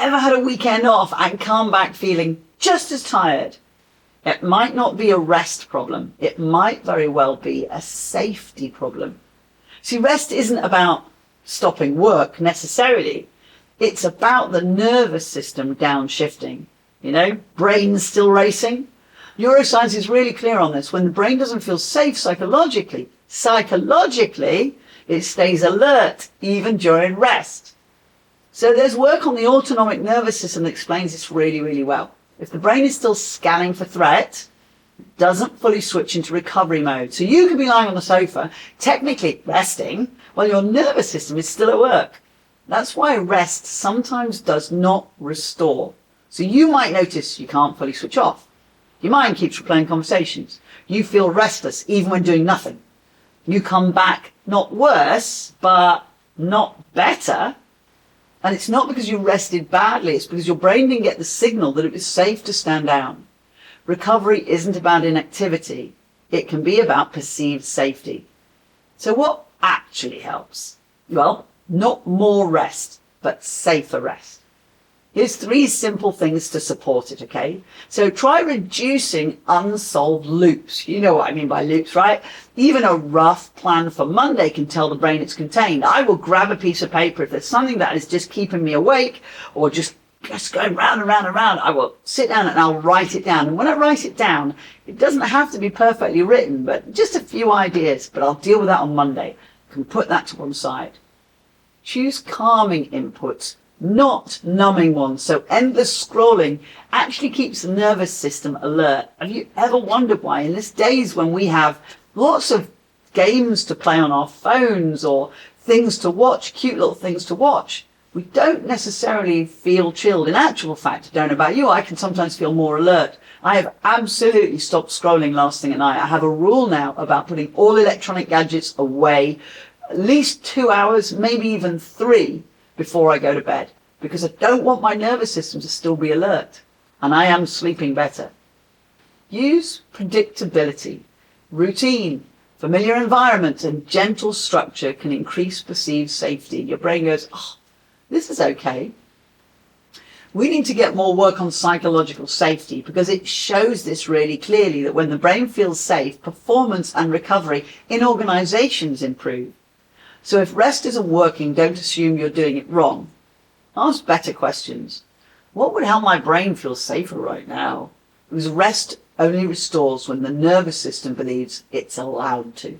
ever had a weekend off and come back feeling just as tired? It might not be a rest problem. It might very well be a safety problem. See, rest isn't about stopping work necessarily. It's about the nervous system downshifting. Brain's still racing. Neuroscience is really clear on this. When the brain doesn't feel safe psychologically, it stays alert even during rest. So there's work on the autonomic nervous system that explains this really, really well. If the brain is still scanning for threat, it doesn't fully switch into recovery mode. So you could be lying on the sofa, technically resting, while your nervous system is still at work. That's why rest sometimes does not restore. So you might notice you can't fully switch off. Your mind keeps replaying conversations. You feel restless even when doing nothing. You come back not worse, but not better. And it's not because you rested badly, it's because your brain didn't get the signal that it was safe to stand down. Recovery isn't about inactivity. It can be about perceived safety. So what actually helps? Well, not more rest, but safer rest. Here's 3 simple things to support it, okay? So try reducing unsolved loops. You know what I mean by loops, right? Even a rough plan for Monday can tell the brain it's contained. I will grab a piece of paper if there's something that is just keeping me awake or just going round and round and round. I will sit down and I'll write it down. And when I write it down, it doesn't have to be perfectly written, but just a few ideas. But I'll deal with that on Monday. I can put that to one side. Choose calming inputs, not numbing ones. So endless scrolling actually keeps the nervous system alert. Have you ever wondered why in these days when we have lots of games to play on our phones or things to watch, cute little things to watch, we don't necessarily feel chilled? In actual fact, I don't know about you, I can sometimes feel more alert. I have absolutely stopped scrolling last thing at night. I have a rule now about putting all electronic gadgets away at least 2 hours, maybe even 3, before I go to bed, because I don't want my nervous system to still be alert, and I am sleeping better. Use predictability, routine, familiar environment, and gentle structure can increase perceived safety. Your brain goes, oh, this is okay. We need to get more work on psychological safety because it shows this really clearly that when the brain feels safe, performance and recovery in organizations improve. So if rest isn't working, don't assume you're doing it wrong. Ask better questions. What would help my brain feel safer right now? Because rest only restores when the nervous system believes it's allowed to.